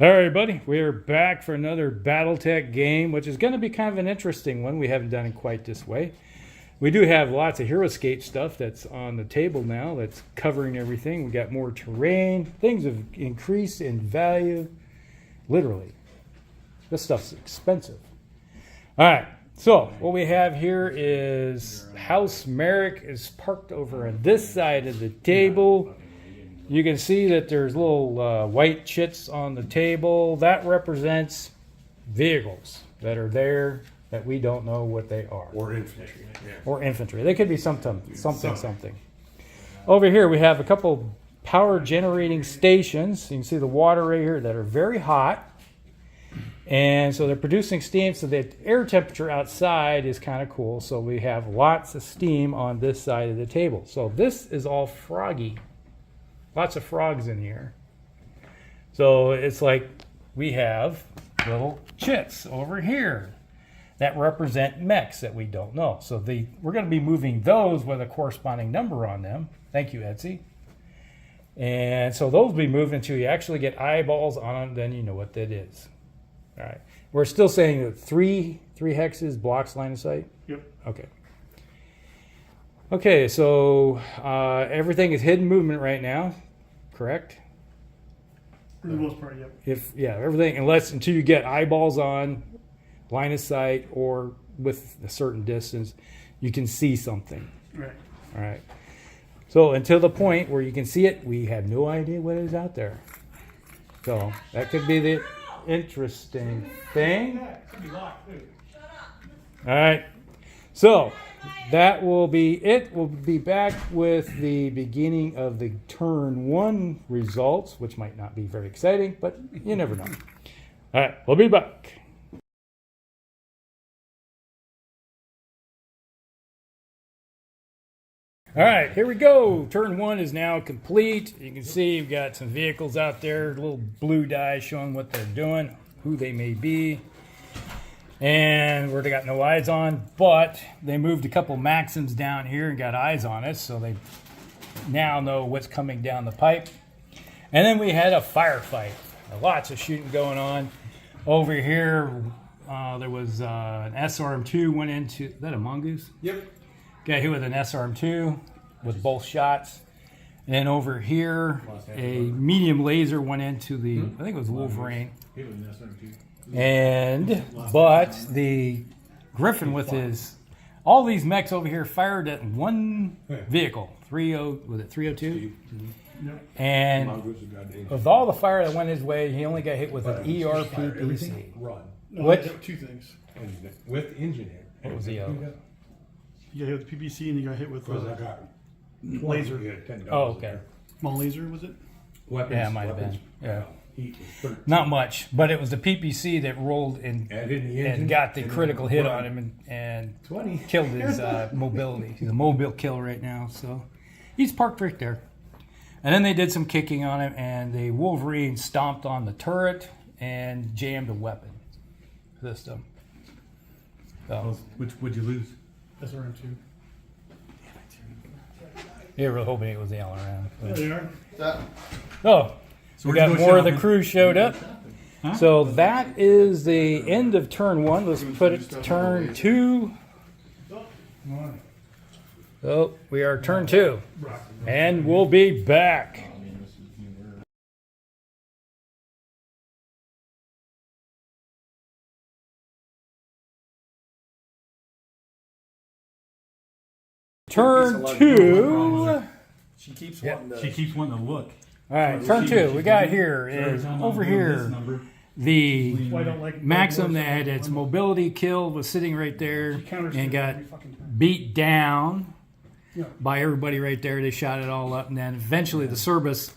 All right, everybody, we're back for another Battletech game, which is going to be kind of an interesting one. We haven't done it quite this way. We do have lots of HeroScape stuff that's on the table now that's covering everything. We got more terrain. Things have increased in value. Literally. This stuff's expensive. All right, so what we have here is House Marik is parked over on this side of the table. You can see that there's little white chits on the table. That represents vehicles that are there that we don't know what they are. Or infantry. Yeah. Or infantry. They could be something. Over here we have a couple power generating stations. You can see the water right here that are very hot. And so they're producing steam, so the air temperature outside is kind of cool. So we have lots of steam on this side of the table. So this is all froggy. Lots of frogs in here. So it's like we have little chits over here that represent mechs that we don't know. So we're going to be moving those with a corresponding number on them. Thank you, Etsy. And so those will be moved until you actually get eyeballs on them, then you know what that is. All right. We're still saying that three hexes blocks line of sight? Yep. Okay. Okay, so everything is hidden movement right now, correct? For the most part, yep. Everything, until you get eyeballs on line of sight or with a certain distance, you can see something. Right. All right. So until the point where you can see it, we have no idea what is out there. So that could be the interesting thing. All right. So that will be it. We'll be back with the beginning of the turn 1 results, which might not be very exciting, but you never know. All right, we'll be back. All right, here we go. Turn 1 is now complete. You can see you've got some vehicles out there, little blue dye showing what they're doing, who they may be. And they got no eyes on, but they moved a couple Maxims down here and got eyes on us, so they now know what's coming down the pipe. And then we had a firefight. Lots of shooting going on. Over here, there was an SRM2 went into, is that a Mongoose? Yep. Got hit with an SRM2 with both shots. And then over here, a medium laser went into the, I think it was Wolverine. But the Griffin with all these mechs over here fired at one vehicle, 302? And of all the fire that went his way, he only got hit with an ERPPC. No, What? Two things. With engine. What was the other? You got hit with the PPC and you got hit with laser. Oh, okay. Small laser, was it? Weapons. Yeah, it might have been. Yeah. Not much, but it was the PPC that rolled and got the critical hit on him and killed his mobility. He's a mobile kill right now, so he's parked right there. And then they did some kicking on him, and the Wolverine stomped on the turret and jammed a weapon system. So, Which would you lose? SRM2. you're really hoping it was the LRM. There they are. Oh. So We we're got gonna go more of the shopping. crew showed up. Huh? So that is the end of turn 1. Let's put it to turn 2. Oh, we are turn 2. And we'll be back. Turn 2. She keeps wanting to look. All right, turn 2. We got here is over here. The Why don't like Maxim that had its mobility killed was sitting right there and got beat down by everybody right there. They shot it all up, and then eventually the Cerberus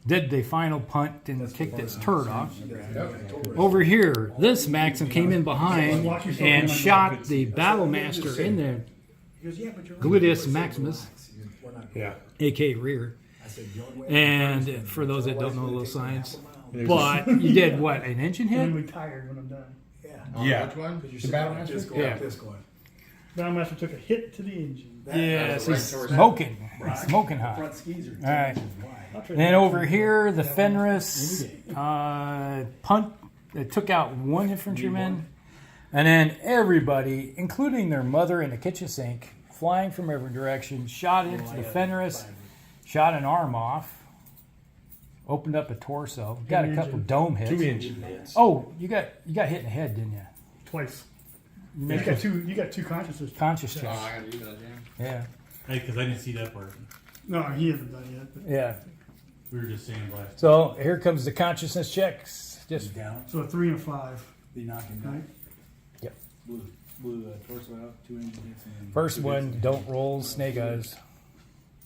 did the final punt and kicked its turret off. Over here, this Maxim came in behind and shot the Battlemaster in the Gluteus Maximus, aka rear. And for those that don't know those signs, but you did what? An engine hit? I'm retired when I'm done. Yeah. Which one? The Battlemaster? Just go Yeah. like this going. Battlematcher took a hit to the engine. Yes, he's smoking. He's smoking hot. Front skis are All right. I'll trade Then that over for- here, the Fenris it took out one infantryman, and then everybody, including their mother in the kitchen sink, flying from every direction, shot into the Fenris, shot an arm off, opened up a torso, got a couple engine. dome hits. 2 engine hits. Oh, you got hit in the head, didn't you? Twice. You You made got two consciouses. conscious Oh, check. I gotta do that, yeah. Yeah, Hey, because I didn't see that part. No, he hasn't done it yet. But, yeah. We were just saying last. So here comes the consciousness checks. Just down. so a 3 and a 5. They knock him Right? down. Blew the torso out, 2 engine hits. And then first one, don't roll snake eyes.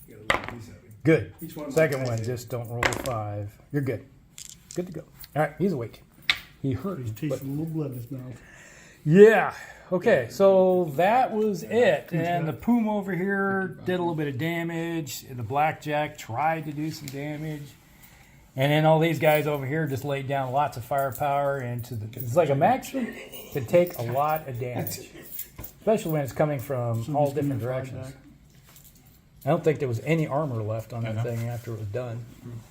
you got a little piece of it. Good. Each one Second might one, hit. just don't roll a 5. You're good. Good to go. All right, he's awake. He hurt. He's tasting but- a little blood in his mouth. Yeah. Okay, so that was it. And the Puma over here did a little bit of damage. The Blackjack tried to do some damage. And then all these guys over here just laid down lots of firepower into the. It's like a Maxim can take a lot of damage, especially when it's coming from So all he's giving different him 5 directions. back. I don't think there was any armor left on that know. thing after it was done.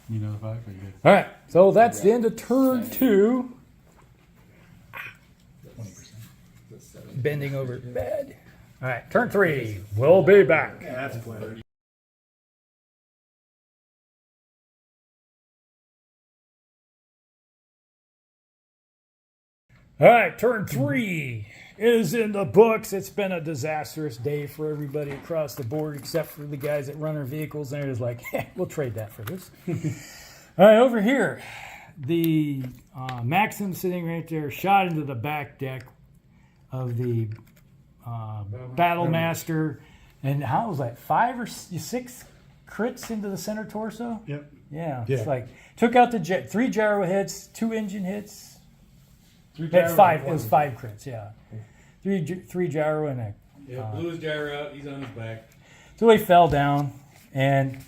You know the 5? Pretty good. All right, so that's the end of turn 2. Bending over bed. All right, turn 3. We'll be back. That's plenty. All right, turn 3 is in the books. It's been a disastrous day for everybody across the board, except for the guys that run our vehicles. And they're just like, we'll trade that for this. All right, over here, the Maxim sitting right there, shot into the back deck of the Battlemaster. And how was that? 5 or 6 crits into the center torso? Yep. Yeah. Yeah. It's like, took out the 3 gyro hits, 2 engine hits. 3 It's 5. It was 5 crits, yeah. 3 gyro and a. Yeah, blew his gyro out. He's on his back. So he fell down and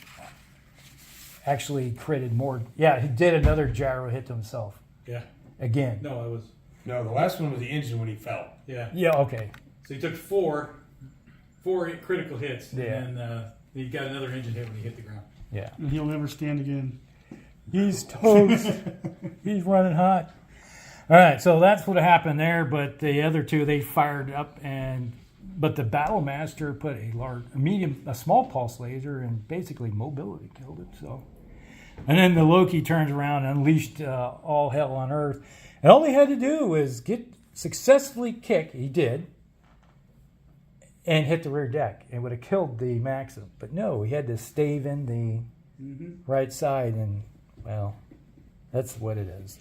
actually critted more. Yeah, he did another gyro hit to himself Yeah. again. No, I was. No, the last one was the engine when he fell. Yeah. Yeah, okay. So he took 4 critical hits. Yeah. And then he got another engine hit when he hit the ground. Yeah. And he'll never stand again. He's toast. He's running hot. All right, so that's what happened there. But the other 2, they fired up, but the Battlemaster put a small pulse laser, and basically mobility killed it. So, and then the Loki turns around and unleashed all hell on Earth, and all he had to do was successfully kick. He did, and hit the rear deck. It would have killed the Maxim, but no, he had to stave in the right side, and well, that's what it is.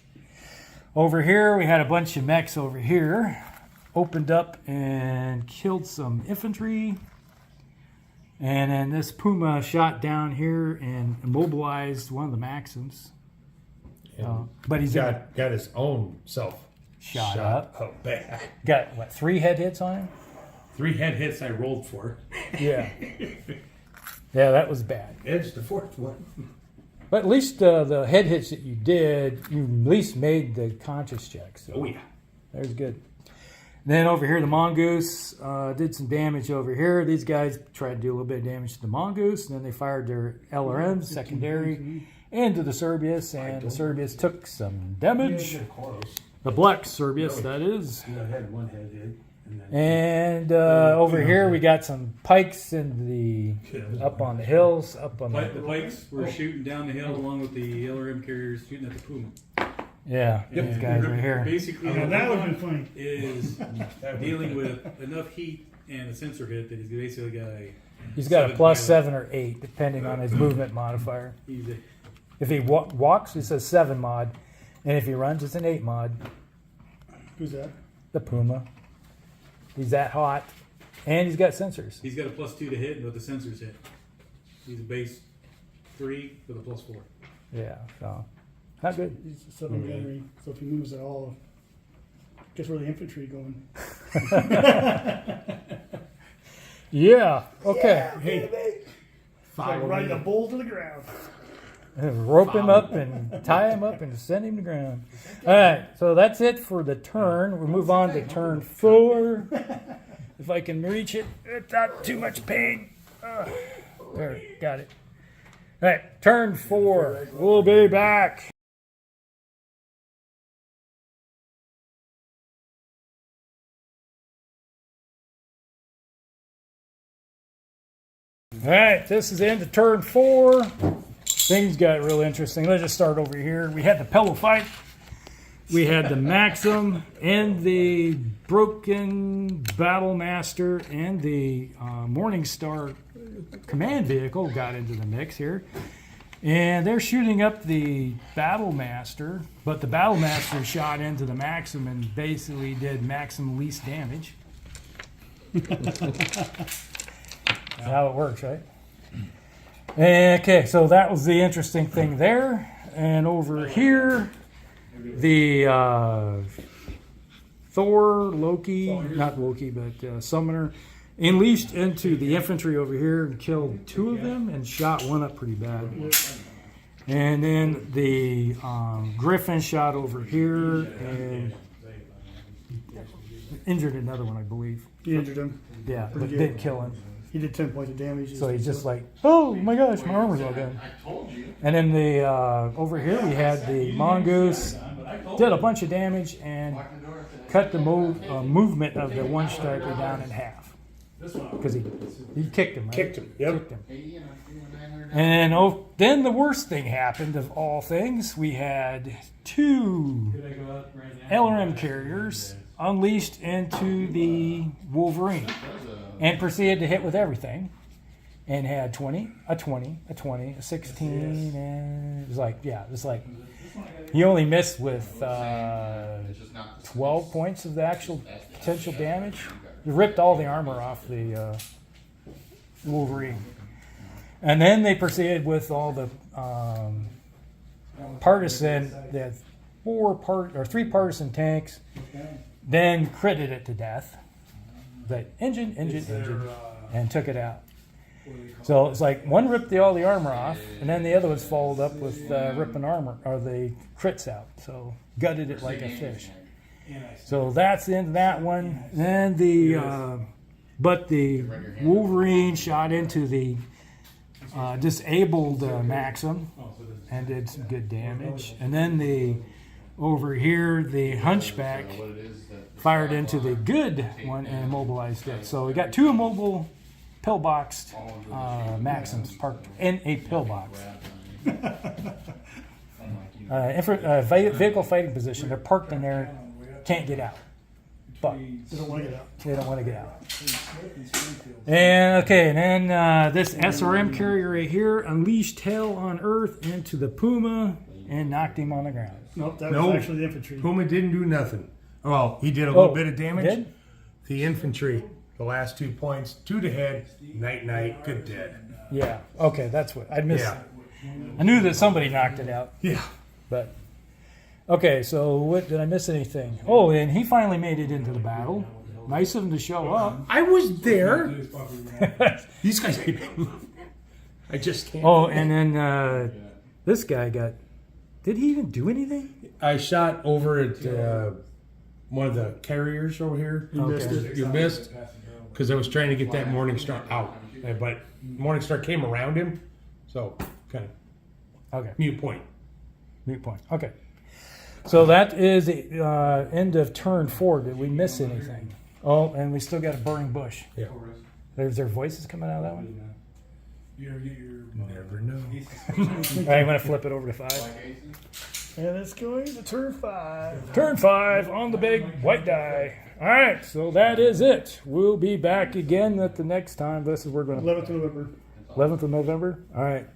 Over here, we had a bunch of mechs over here. Opened up and killed some infantry. And then this Puma shot down here and immobilized one of the Maxims. But he's Got his own self shot up. Oh, bad. Got, what, 3 head hits on him? 3 head hits I rolled for. Yeah. Yeah, that was bad. Edged the 4th one. But at least the head hits that you did, you at least made the conscious check. So Oh, yeah. that was good. Then over here, the Mongoose did some damage over here. These guys tried to do a little bit of damage to the Mongoose, and then they fired their LRMs, secondary, into the Cerberus, and the Cerberus took some damage. The Black Cerberus, that is. I had 1 head hit. And over here, we got some pikes up on the hills, up on The the... pikes were shooting down the hill along with the LRM carriers shooting at the Puma. Yeah, these guys right here. Basically, Yeah, what that the would have Puma been funny. is dealing with enough heat and a sensor hit that he's basically got a. He's got a 7 plus pilot. 7 or 8, depending on his movement modifier. He's a, If he walks, it says 7 mod, and if he runs, it's an 8 mod. Who's that? The Puma. He's that hot, and he's got sensors. he's got a +2 to hit, but the sensors hit. He's a base 3 with a +4. Yeah, so not good. He's a 7 gunnery, so if he moves at all, gets where the infantry going. Yeah. Okay. It's like riding a bull to the ground. Rope him up and tie him up and send him to ground. All right, so that's it for the turn. We'll move on to turn 4. if I can reach it without too much pain. There, got it. All right, turn 4. We'll be back. All right, this is the end of turn 4. Things got real interesting. Let's just start over here. We had the pillow fight. We had the Maxim and the Broken Battlemaster and the Morningstar command vehicle got into the mix here. And they're shooting up the Battlemaster, but the Battlemaster shot into the Maxim and basically did Maxim least damage. That's how it works, right? Okay, so that was the interesting thing there. And over here, the Thor, Loki, not Loki, but Summoner, unleashed into the infantry over here and killed 2 of them and shot one up pretty bad. And then the Griffin shot over here and injured another one, I believe. He injured him. Yeah, but didn't kill him. He did 10 points of damage. So he's just like, oh my gosh, my armor's all gone. And then the over here we had the Mongoose, did a bunch of damage and cut the movement of the one striker down in half because he kicked him. Right? Kicked him. Yep. Kicked him. And then the worst thing happened of all things. We had 2 LRM carriers unleashed into the Wolverine and proceeded to hit with everything and had 20, a 20, a 20, a 16, and it was like, he only missed with 12 points of the actual potential damage. He ripped all the armor off the Wolverine. And then they proceeded with all the partisan, they had 3 partisan tanks, then critted it to death. But engine, and took it out. So it's like one ripped all the armor off, and then the other was followed up with ripping armor or the crits out. So gutted it like a fish. So that's the end of that one. Then but the Wolverine shot into the disabled Maxim and did some good damage. And then over here, the Hunchback fired into the good one and immobilized it. So we got 2 immobile pillboxed Maxims parked in a pillbox. Vehicle fighting position. They're parked in there, can't get out. But They don't want to get out. they don't want to get out. And then this SRM carrier right here unleashed hell on Earth into the Puma and knocked him on the ground. Nope, that was actually the infantry. Puma didn't do nothing. Well, he did a little bit of damage. Did? The infantry, the last 2 points, 2 to head, night, good dead. Yeah. Okay, that's what I missed. Yeah. I knew that somebody knocked it out, Yeah. but okay. So what did I miss anything? Oh, and he finally made it into the battle. Nice of him to show up. I was there. These guys hate me. I just can't. Oh, and then this guy got. Did he even do anything? I shot over at one of the carriers over here. You missed because I was trying to get that Morningstar out, but Morningstar came around him, so kind of Okay. mute point. Mute point. Okay. So that is the end of turn 4. Did we miss anything? Oh, and we still got a burning bush. Yeah. There's their voices coming out of that one. Never know. All right, I'm gonna flip it over to 5. And it's going to turn 5. Turn 5 on the big white die. All right, so that is it. We'll be back again at the next time. This is we're going to 11th of November. 11th of November. All right.